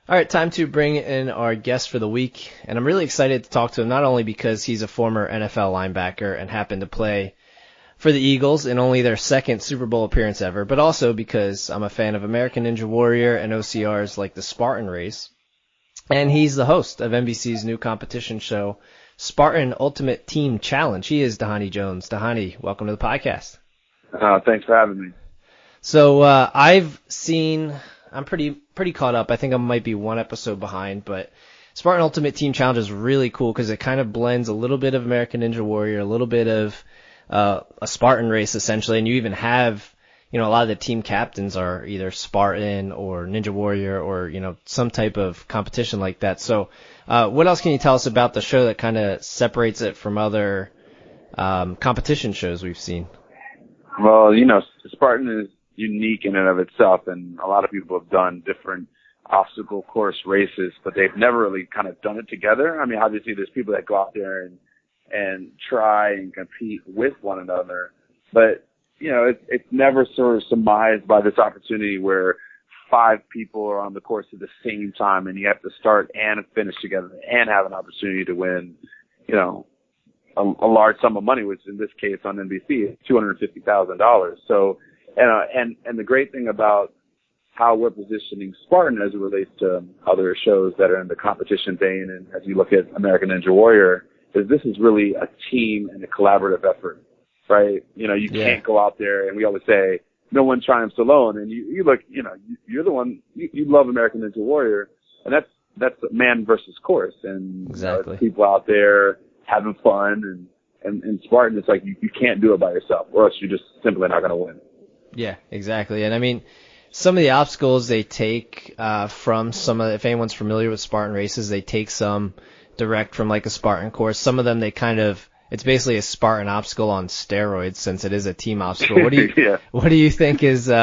All right, time to bring in our guest for the week, and I'm really excited to talk to him not only because he's a former NFL linebacker and happened to play for the Eagles in only their second Super Bowl appearance ever, but also because I'm a fan of American Ninja Warrior and OCRs like the Spartan race, and he's the host of NBC's new competition show, Spartan Ultimate Team Challenge. He is Dhani Jones. Dhani, welcome to the podcast. Thanks for having me. So I'm pretty caught up. I think I might be one episode behind, but Spartan Ultimate Team Challenge is really cool because it kind of blends a little bit of American Ninja Warrior, a little bit of a Spartan race essentially, and you even have, a lot of the team captains are either Spartan or Ninja Warrior or, some type of competition like that. So, what else can you tell us about the show that kind of separates it from other competition shows we've seen? Well, Spartan is unique in and of itself, and a lot of people have done different obstacle course races, but they've never really kind of done it together. I mean, obviously there's people that go out there and try and compete with one another, but it's never sort of surmised by this opportunity where 5 people are on the course at the same time and you have to start and finish together and have an opportunity to win, a large sum of money, which in this case on NBC is $250,000. So, and the great thing about how we're positioning Spartan as it relates to other shows that are in the competition vein, and as you look at American Ninja Warrior, is this is really a team and a collaborative effort, right? You can't go out there, and we always say, no one triumphs alone. And you look, you're the one, you love American Ninja Warrior, and that's man versus course. And exactly. People out there having fun, and Spartan, it's like you can't do it by yourself, or else you're just simply not going to win. Yeah, exactly. And I mean, some of the obstacles they take from if anyone's familiar with Spartan races, they take some direct from like a Spartan course. Some of them it's basically a Spartan obstacle on steroids since it is a team obstacle. What do you What do you think is it's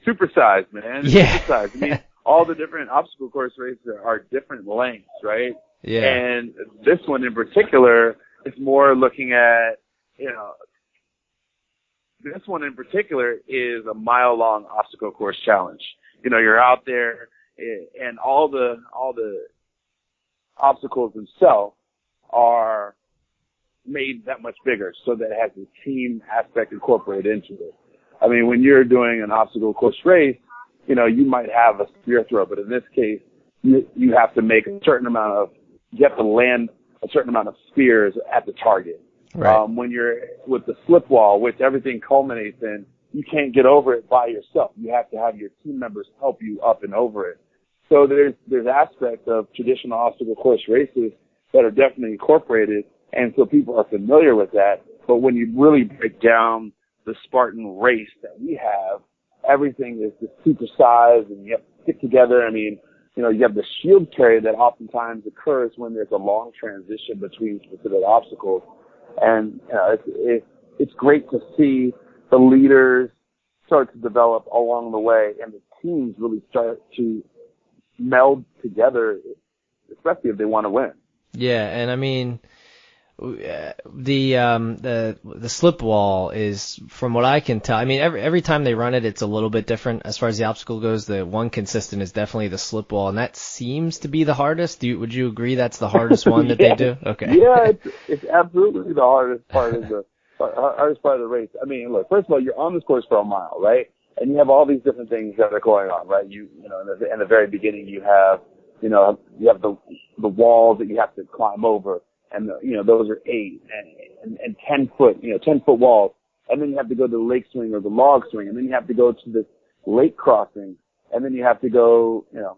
supersized, man. It's yeah. Supersized. I mean, all the different obstacle course races are different lengths, right? Yeah. And this one in particular is more looking at, this one in particular is a mile-long obstacle course challenge. You're out there, and all the obstacles themselves are made that much bigger so that it has a team aspect incorporated into it. I mean, when you're doing an obstacle course race, you might have a spear throw, but in this case, you have to make you have to land a certain amount of spears at the target. Right. When you're with the slip wall, which everything culminates in, you can't get over it by yourself. You have to have your team members help you up and over it. So there's aspects of traditional obstacle course races that are definitely incorporated, and so people are familiar with that. But when you really break down the Spartan race that we have, everything is just supersized, and you have to stick together. I mean, you have the shield carry that oftentimes occurs when there's a long transition between specific obstacles. And it's great to see the leaders start to develop along the way, and the teams really start to meld together, especially if they want to win. Yeah, and I mean, the slip wall is, from what I can tell, I mean, every time they run it, it's a little bit different as far as the obstacle goes. The one consistent is definitely the slip wall, and that seems to be the hardest. Would you agree that's the hardest one that they do? Okay. Yeah, it's absolutely the hardest part of the race. I mean, look, first of all, you're on this course for a mile, right? And you have all these different things that are going on, right? In the very beginning, you have the walls that you have to climb over. And those are 8 and 10 foot, 10 foot walls. And then you have to go to the lake swing or the log swing. And then you have to go to the lake crossing. And then you have to go, to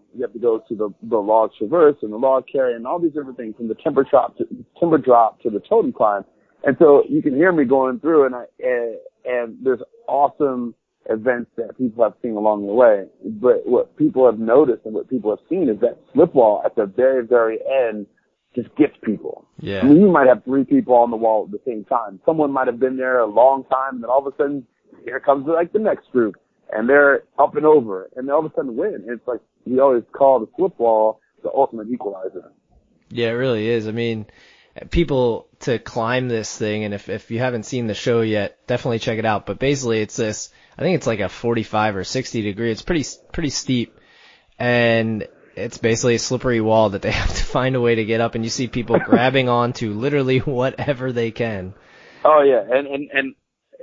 the log traverse and the log carry and all these different things, from the timber drop to the totem climb. And so you can hear me going through, and there's awesome events that people have seen along the way. But what people have noticed and what people have seen is that slip wall at the very, very end just gets people. Yeah. I mean, you might have 3 people on the wall at the same time. Someone might have been there a long time, and then all of a sudden, here comes like the next group, and they're up and over, and they all of a sudden win. It's like we always call the slip wall the ultimate equalizer. Yeah, it really is. I mean, people to climb this thing, and if you haven't seen the show yet, definitely check it out. But basically, it's this. I think it's like a 45 or 60 degree. It's pretty steep. and it's basically a slippery wall that they have to find a way to get up, and you see people grabbing onto literally whatever they can. Oh yeah, and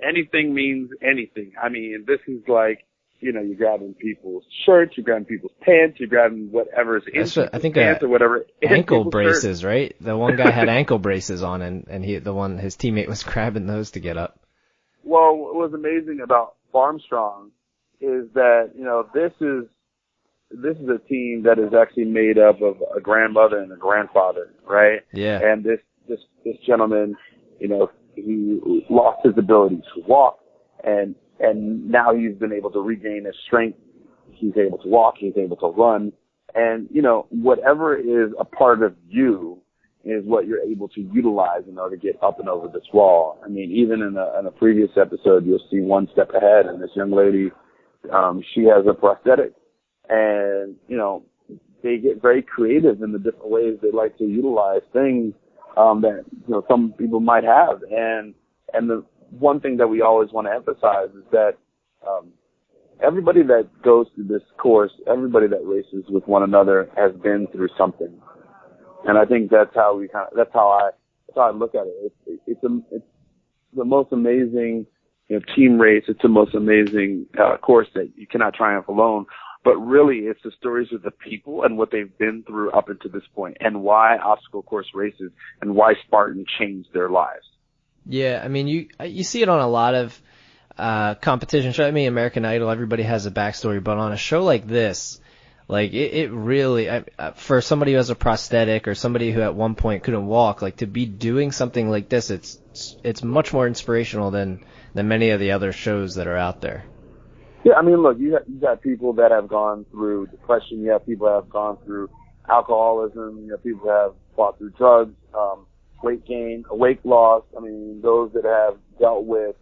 anything means anything. I mean, this is like, you know, you're grabbing people's shirts, you're grabbing people's pants, you're grabbing whatever's in people's pants or whatever. Ankle braces, right? The one guy had ankle braces on, and his teammate was grabbing those to get up. Well, what was amazing about Farmstrong is that, you know, this is a team that is actually made up of a grandmother and a grandfather, right? Yeah. And this gentleman, you know, he lost his ability to walk, and now he's been able to regain his strength. He's able to walk. He's able to run. And, you know, whatever is a part of you is what you're able to utilize in order to get up and over this wall. I mean, even in a previous episode, you'll see one step ahead, and this young lady, she has a prosthetic. And, you know, they get very creative in the different ways they like to utilize things that, you know, some people might have. And the one thing that we always want to emphasize is that everybody that goes through this course, everybody that races with one another has been through something. And I think that's how I look at it. It's the most amazing, you know, team race. It's the most amazing course that you cannot triumph alone. But really, it's the stories of the people and what they've been through up until this point, and why obstacle course races and why Spartan changed their lives. Yeah, I mean, you see it on a lot of competition shows. I mean, American Idol, everybody has a backstory, but on a show like this, like it really, for somebody who has a prosthetic or somebody who at one point couldn't walk, like to be doing something like this, it's much more inspirational than many of the other shows that are out there. Yeah, I mean, look, you got people that have gone through depression. You have people that have gone through alcoholism. You have people that have fought through drugs, weight gain, weight loss. I mean, those that have dealt with,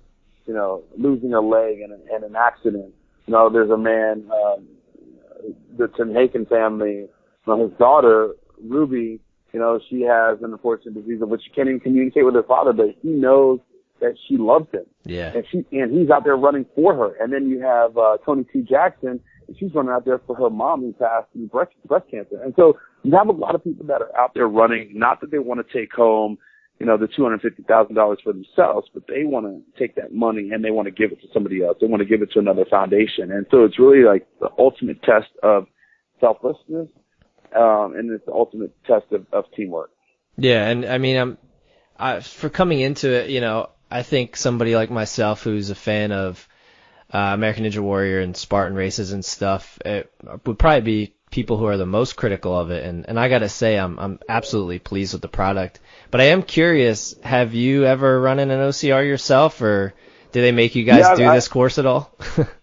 you know, losing a leg in an accident. You know, there's a man, the Tenhaken family, you know, his daughter, Ruby, you know, she has an unfortunate disease of which she can't even communicate with her father, but he knows that she loves him. Yeah. And he's out there running for her. And then you have Tony T. Jackson, and she's running out there for her mom who passed through breast cancer. And so you have a lot of people that are out there running, not that they want to take home, you know, the $250,000 for themselves, but they want to take that money and they want to give it to somebody else. They want to give it to another foundation. And so it's really like the ultimate test of selflessness, and it's the ultimate test of teamwork. Yeah, and I mean, for coming into it, you know, I think somebody like myself who's a fan of American Ninja Warrior and Spartan races and stuff, it would probably be people who are the most critical of it. And I gotta say, I'm absolutely pleased with the product. But I am curious, have you ever run in an OCR yourself, or did they make you guys do this course at all?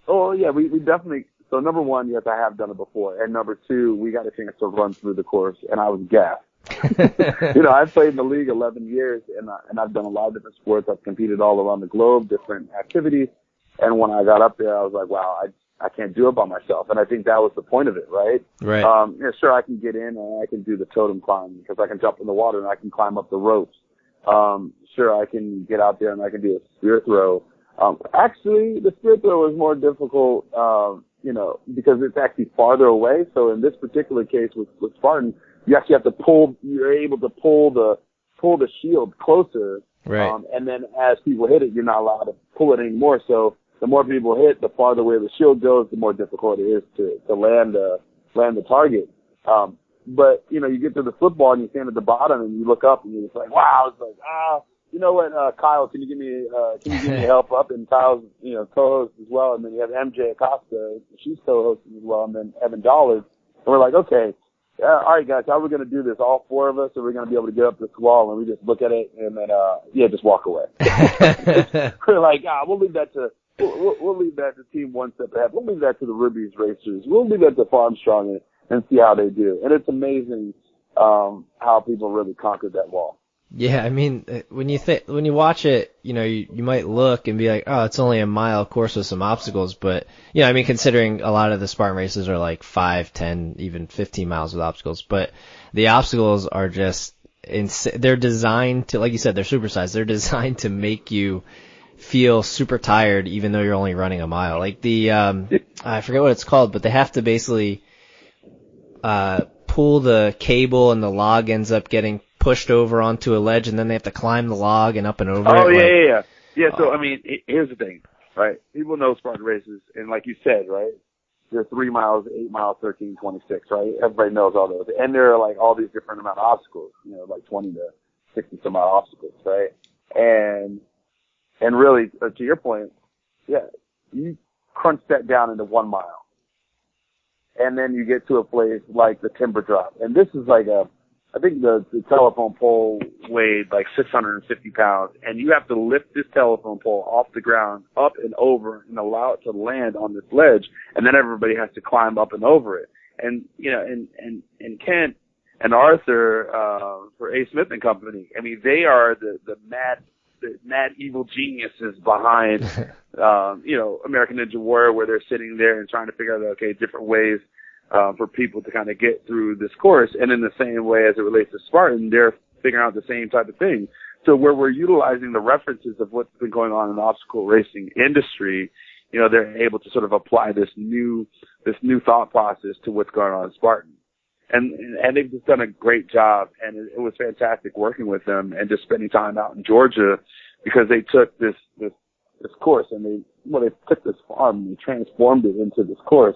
Oh yeah, we definitely. So number one, yes, I have done it before, and number two, we got a chance to run through the course, and I was gassed. You know, I've played in the league 11 years, and I've done a lot of different sports. I've competed all around the globe, different activities. And when I got up there, I was like, wow, I can't do it by myself. And I think that was the point of it, right? Right. Yeah, sure, I can get in and I can do the totem climb because I can jump in the water and I can climb up the ropes. Sure, I can get out there and I can do a spear throw. Actually, the spear throw is more difficult, you know, because it's actually farther away. So in this particular case with Spartan, you actually have to you're able to pull the shield closer. Right. And then as people hit it, you're not allowed to pull it anymore. So the more people hit, the farther away the shield goes, the more difficult it is to land the target. But, you know, you get to the football and you stand at the bottom and you look up and you're just like, wow, it's like, you know what, Kyle, can you give me help up? And Kyle's, you know, co-host as well. And then you have MJ Acosta, she's co-hosting as well. And then Evan Dollars. And we're like, okay. All right, guys, how are we going to do this? All four of us, or are we going to be able to get up this wall and we just look at it and then, just walk away? We're like, we'll leave that to team one step ahead. We'll leave that to the Ruby's racers. We'll leave that to Farmstrong and see how they do. And it's amazing, how people really conquered that wall. Yeah, I mean, when you watch it, you know, you might look and be like, oh, it's only a mile course with some obstacles, but, you know, I mean, considering a lot of the Spartan races are like 5, 10, even 15 miles with obstacles, but the obstacles are just they're designed to, like you said, they're supersized. They're designed to make you feel super tired even though you're only running a mile. Like I forget what it's called, but they have to basically pull the cable and the log ends up getting pushed over onto a ledge, and then they have to climb the log and up and over Oh, it. yeah. Yeah, so, I mean, here's the thing, right? People know Spartan races, and like you said, right, they're 3 miles, 8 miles, 13, 26, right? Everybody knows all those. And there are, like, all these different amount of obstacles, like 20 to 60 some odd obstacles, right? And really, to your point, yeah, you crunch that down into 1 mile. And then you get to a place like the Timber Drop. And this is like I think the telephone pole weighed like 650 pounds. And you have to lift this telephone pole off the ground, up and over, and allow it to land on this ledge. And then everybody has to climb up and over it. And, and Kent and Arthur, for A. Smith and Company, I mean, they are the mad evil geniuses behind, American Ninja Warrior, where they're sitting there and trying to figure out, okay, different ways, for people to kind of get through this course. And in the same way as it relates to Spartan, they're figuring out the same type of thing. So where we're utilizing the references of what's been going on in the obstacle racing industry, they're able to sort of apply this new thought process to what's going on in Spartan. And they've just done a great job, and it was fantastic working with them and just spending time out in Georgia, because they took this course and they took this farm and they transformed it into this course.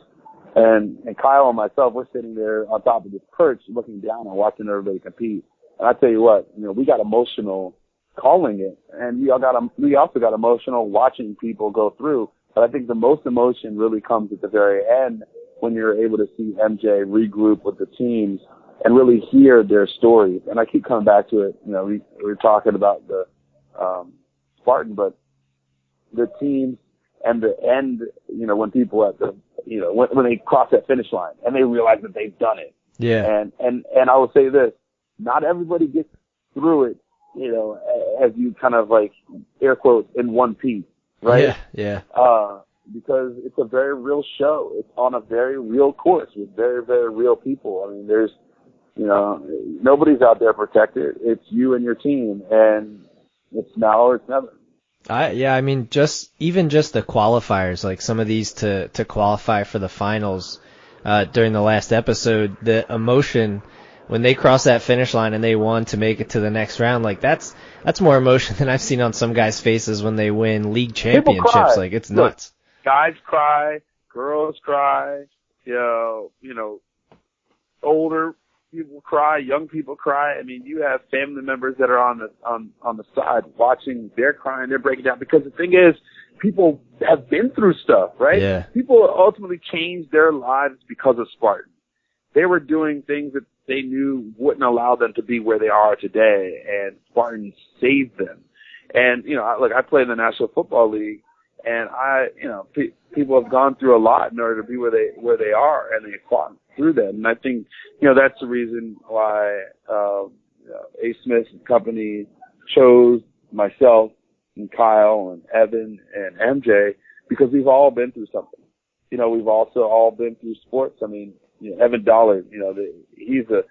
And Kyle and myself, we're sitting there on top of this perch looking down and watching everybody compete. And I tell you what, we got emotional calling it, and we also got emotional watching people go through. But I think the most emotion really comes at the very end, when you're able to see MJ regroup with the teams and really hear their stories. And I keep coming back to it. We were talking about the Spartan, but the teams and the end, when people at the, when they cross that finish line and they realize that they've done it. Yeah. And I will say this, not everybody gets through it, as you kind of like air quotes in one piece, right? Yeah. Because it's a very real show. It's on a very real course with very, very real people. I mean, there's, nobody's out there protected. It's you and your team, and it's now or it's never. I mean, even just the qualifiers, like some of these to qualify for the finals, during the last episode, the emotion when they crossed that finish line and they won to make it to the next round, like that's more emotion than I've seen on some guys' faces when they win league championships. Like, it's nuts. Look, guys cry, girls cry, older people cry, young people cry. I mean, you have family members that are on the side watching, they're crying, they're breaking down, because the thing is, people have been through stuff, right? Yeah. People ultimately changed their lives because of Spartan. They were doing things that they knew wouldn't allow them to be where they are today, and Spartan saved them. And, I play in the National Football League, and people have gone through a lot in order to be where they are, and they fought through that. And I think, that's the reason why, A. Smith and Company chose myself and Kyle and Evan and MJ, because we've all been through something. We've also all been through sports. I mean, Evan Dollar, he's the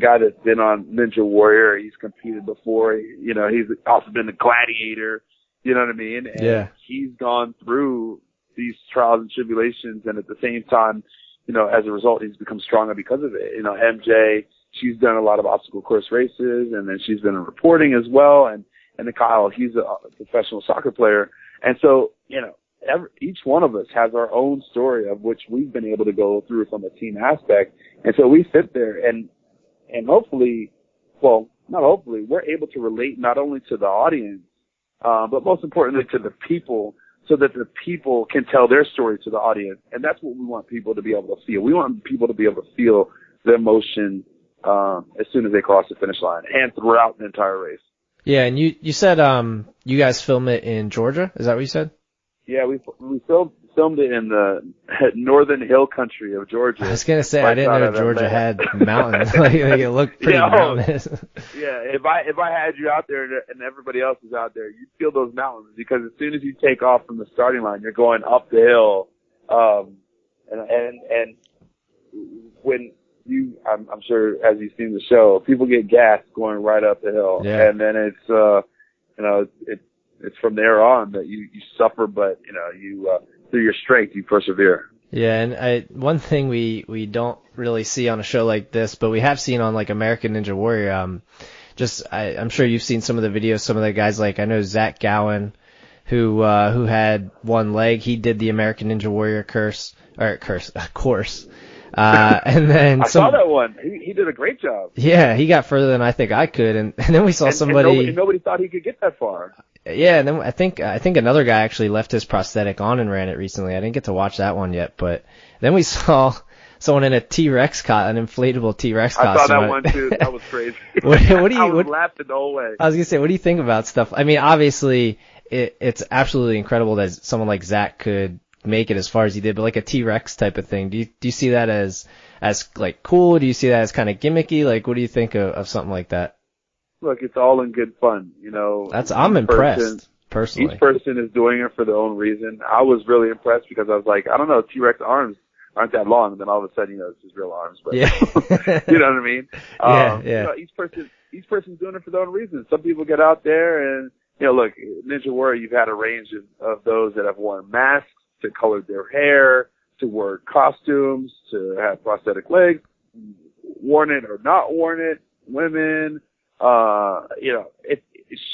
guy that's been on Ninja Warrior. He's competed before. He's also been a gladiator. You know what I mean? And he's gone through these trials and tribulations, and at the same time, as a result, he's become stronger because of it. MJ, she's done a lot of obstacle course races, and then she's been in reporting as well. And then Kyle, he's a professional soccer player. And so, each one of us has our own story of which we've been able to go through from a team aspect. And so we sit there and hopefully, well, not hopefully, we're able to relate not only to the audience, but most importantly to the people, so that the people can tell their story to the audience. And that's what we want people to be able to feel. We want people to be able to feel the emotion as soon as they cross the finish line and throughout the entire race. Yeah, and you said you guys film it in Georgia? Is that what you said? Yeah, we filmed it in the northern hill country of Georgia. I was gonna say, I didn't know Georgia had mountains. like it looked pretty mountainous. Yeah, if I had you out there and everybody else is out there, you'd feel those mountains, because as soon as you take off from the starting line, you're going up the hill. And when I'm sure as you've seen the show, people get gassed going right up the hill, and then it's from there on that you suffer, but you through your strength you persevere. Yeah, and one thing we don't really see on a show like this, but we have seen on like American Ninja Warrior. I'm sure you've seen some of the videos. Some of the guys, like I know Zach Gowen, who had one leg. He did the American Ninja Warrior course. And then I saw that one. He did a great job. Yeah, he got further than I think I could, and then we saw somebody. And nobody thought he could get that far. Yeah, and then I think another guy actually left his prosthetic on and ran it recently. I didn't get to watch that one yet, but then we saw someone in an inflatable T-Rex costume. I saw that one too. That was crazy. What do you? I was laughing the whole way. I was gonna say, what do you think about stuff? I mean, obviously, it's absolutely incredible that someone like Zach could make it as far as he did, but like a T-Rex type of thing. Do you see that as like cool? Do you see that as kind of gimmicky? Like, what do you think of something like that? Look, it's all in good fun, you know. I'm impressed, personally. Each person is doing it for their own reason. I was really impressed because I was like, I don't know, T-Rex arms aren't that long, and then all of a sudden, you know, it's his real arms. But yeah. You know what I mean? Yeah. You know, each person's doing it for their own reasons. Some people get out there and, you know, look, Ninja Warrior, you've had a range of those that have worn masks, to color their hair, to wear costumes, to have prosthetic legs, worn it or not worn it, women. You know, it's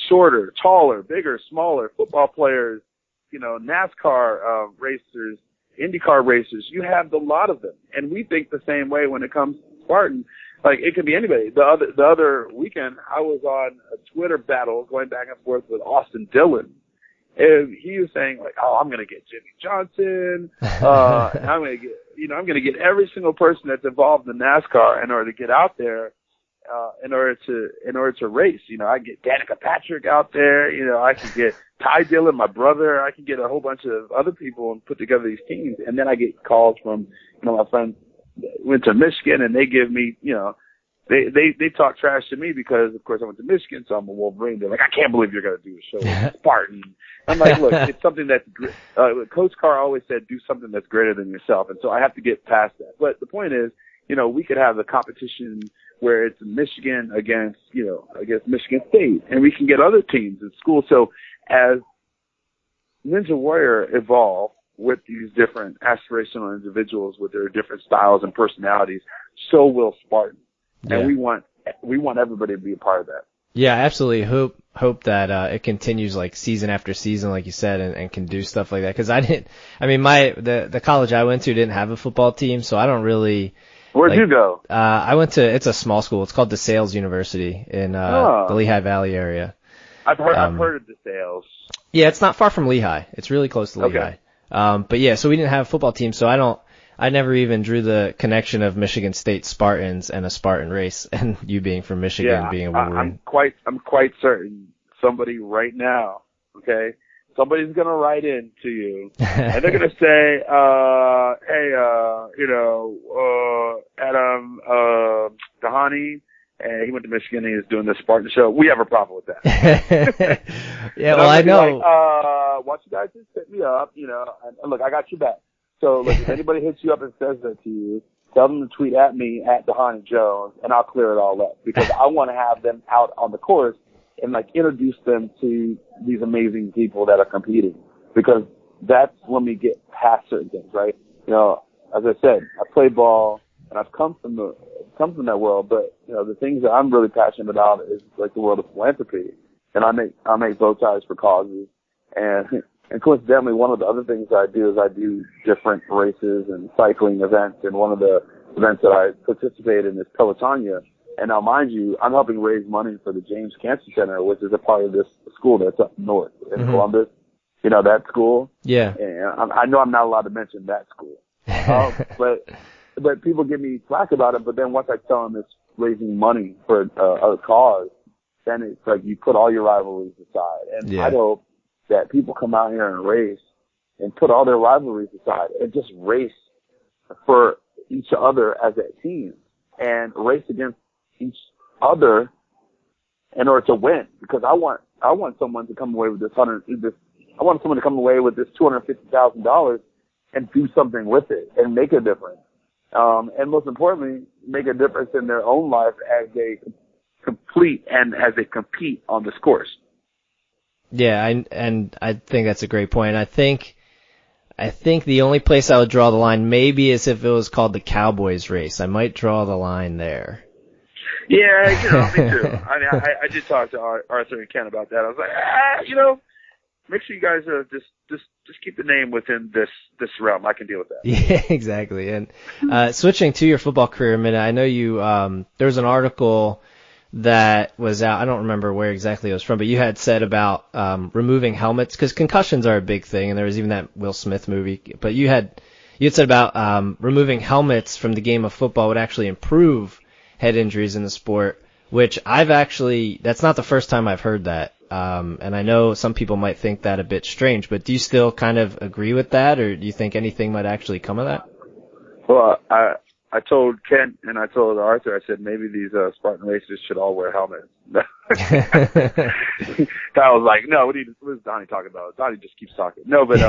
shorter, taller, bigger, smaller, football players, you know, NASCAR racers, IndyCar racers. You have a lot of them. And we think the same way when it comes to Spartan. Like, it could be anybody. The other weekend, I was on a Twitter battle going back and forth with Austin Dillon. And he was saying, like, oh, I'm going to get Jimmy Johnson. And I'm going to get every single person that's involved in NASCAR in order to get out there. In order to race, you know, I get Danica Patrick out there, you know, I can get Ty Dillon, my brother, I can get a whole bunch of other people and put together these teams. And then I get calls from, you know, my friends went to Michigan and they give me, you know, they talk trash to me because, of course, I went to Michigan, so I'm a Wolverine. They're like, I can't believe you're going to do a show with Spartan. I'm like, look, it's something that's, Coach Carr always said, do something that's greater than yourself. And so I have to get past that. But the point is, you know, we could have a competition where it's Michigan against Michigan State, and we can get other teams in school. So as Ninja Warrior evolve with these different aspirational individuals with their different styles and personalities, so will Spartan. Yeah. And we want everybody to be a part of that. Yeah, absolutely. Hope that it continues like season after season, like you said, and can do stuff like that. Because the college I went to didn't have a football team, so I don't really. Where'd you go? It's a small school. It's called DeSales University in the Lehigh Valley area. I've heard of DeSales. Yeah, it's not far from Lehigh. It's really close to Lehigh. Okay. But yeah, so we didn't have a football team, so I never even drew the connection of Michigan State Spartans and a Spartan race, and you being from Michigan, being a Wolverine. I'm quite certain somebody right now, okay, somebody's gonna write in to you, and they're gonna say, hey, Adam Dhani, and he went to Michigan and he's doing the Spartan show. We have a problem with that. Yeah, well, I know. Like, why don't you guys just hit me up, you know, and look, I got your back. So, look, if anybody hits you up and says that to you, tell them to tweet at me, at Dhani Jones, and I'll clear it all up. Because I want to have them out on the course and, like, introduce them to these amazing people that are competing. Because that's when we get past certain things, right? You know, as I said, I play ball, and I've come from that world, but, you know, the things that I'm really passionate about is, like, the world of philanthropy. And I make bow ties for causes. And coincidentally, one of the other things I do is I do different races and cycling events. And one of the events that I participate in is Pelotonia. And now, mind you, I'm helping raise money for the James Cancer Center, which is a part of this school that's up north in Columbus. You know, that school? Yeah. And I know I'm not allowed to mention that school. But people give me flack about it. But then once I tell them it's raising money for a cause, then it's like you put all your rivalries aside. And I hope that people come out here and race and put all their rivalries aside and just race for each other as a team and race against each other in order to win. Because I want someone to come away with this $250,000 and do something with it and make a difference. And most importantly, make a difference in their own life as they complete and as they compete on this course. Yeah, and I think that's a great point. I think I think the only place I would draw the line maybe is if it was called the Cowboys race. I might draw the line there. Yeah, me too. I mean, I did talk to Arthur and Ken about that. I was like, make sure you guys just keep the name within this realm. I can deal with that. Yeah, exactly. And switching to your football career a minute, I know you there was an article that was out. I don't remember where exactly it was from, but you had said about removing helmets because concussions are a big thing, and there was even that Will Smith movie. But you had said about removing helmets from the game of football would actually improve head injuries in the sport, which that's not the first time I've heard that. And I know some people might think that a bit strange, but do you still kind of agree with that, or do you think anything might actually come of that? Well, I told Kent and I told Arthur, I said maybe these Spartan racers should all wear helmets. I was like, no, what is Dhani talking about? Dhani just keeps talking. No, but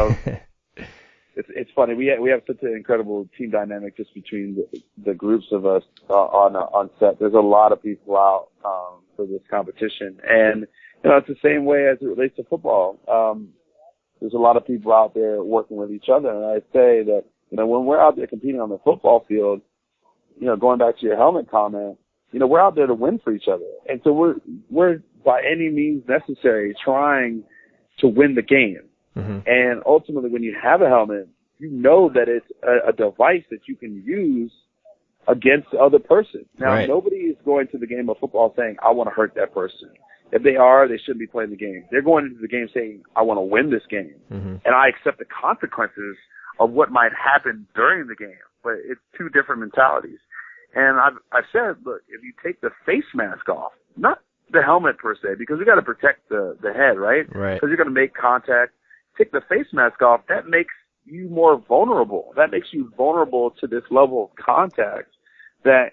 it's funny. We have such an incredible team dynamic just between the groups of us on set. There's a lot of people out for this competition, and it's the same way as it relates to football. There's a lot of people out there working with each other, and I say that when we're out there competing on the football field, going back to your helmet comment, we're out there to win for each other, and so we're by any means necessary trying to win the game. Mm-hmm. And ultimately, when you have a helmet, you know that it's a device that you can use against the other person. Now, right. Nobody is going to the game of football saying, I want to hurt that person. If they are, they shouldn't be playing the game. They're going into the game saying, I want to win this game. Mm-hmm. And I accept the consequences of what might happen during the game. But it's two different mentalities. And I've said, look, if you take the face mask off, not the helmet per se, because we got to protect the head, right? Right. Because you're going to make contact. Take the face mask off, that makes you more vulnerable. That makes you vulnerable to this level of contact that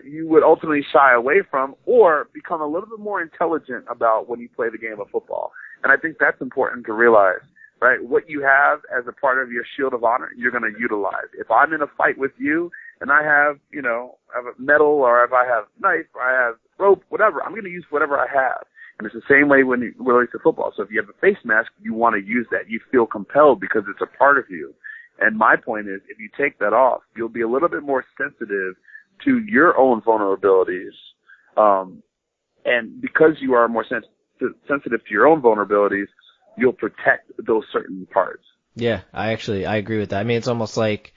you would ultimately shy away from or become a little bit more intelligent about when you play the game of football. And I think that's important to realize, right? What you have as a part of your shield of honor, you're going to utilize. If I'm in a fight with you and I have, I have a metal or if I have knife or I have rope, whatever, I'm going to use whatever I have. And it's the same way when it relates to football. So if you have a face mask, you want to use that. You feel compelled because it's a part of you. And my point is, if you take that off, you'll be a little bit more sensitive to your own vulnerabilities. And because you are more sensitive to your own vulnerabilities, you'll protect those certain parts. Yeah, I agree with that. I mean, it's almost like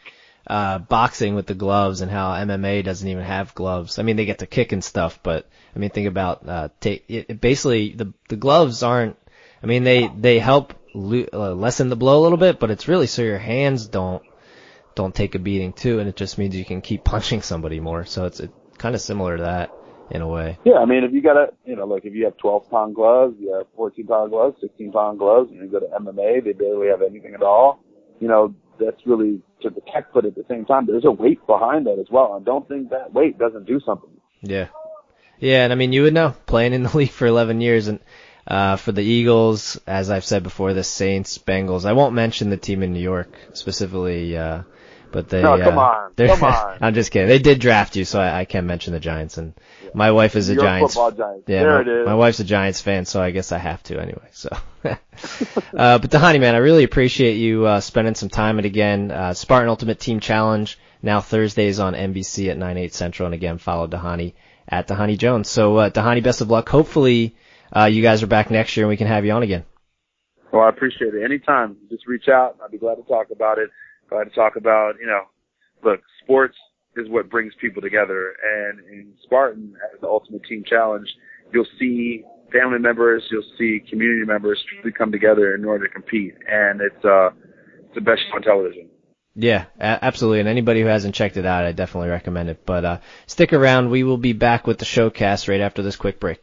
boxing with the gloves and how MMA doesn't even have gloves. I mean, they get to kick and stuff, but I mean, think about basically the gloves aren't. I mean, they help lessen the blow a little bit, but it's really so your hands don't take a beating too, and it just means you can keep punching somebody more. So it's kind of similar to that in a way. Yeah, I mean, if you got if you have 12-pound gloves, you have 14-pound gloves, 16-pound gloves, and you go to MMA, they barely have anything at all. That's really to protect, but at the same time, there's a weight behind that as well. And don't think that weight doesn't do something. Yeah. Yeah, and I mean, you would know, playing in the league for 11 years, and for the Eagles, as I've said before, the Saints, Bengals. I won't mention the team in New York specifically, but they. No, come on. I'm just kidding. They did draft you, so I can mention the Giants, and my wife is a Giants. Football Giants. Yeah, there it is. My wife's a Giants fan, so I guess I have to anyway. So, but Dhani, man, I really appreciate you spending some time. And again, Spartan Ultimate Team Challenge now Thursdays on NBC at 9/8 Central, and again, follow Dhani at Dhani Jones. So, Dhani, best of luck. Hopefully, you guys are back next year and we can have you on again. Well, I appreciate it. Anytime, just reach out. I'd be glad to talk about it. Glad to talk about, look, sports is what brings people together. And in Spartan, as the Ultimate Team Challenge, you'll see family members, you'll see community members truly come together in order to compete. And it's the best show on television. Yeah, absolutely. And anybody who hasn't checked it out, I definitely recommend it. But stick around. We will be back with the showcast right after this quick break.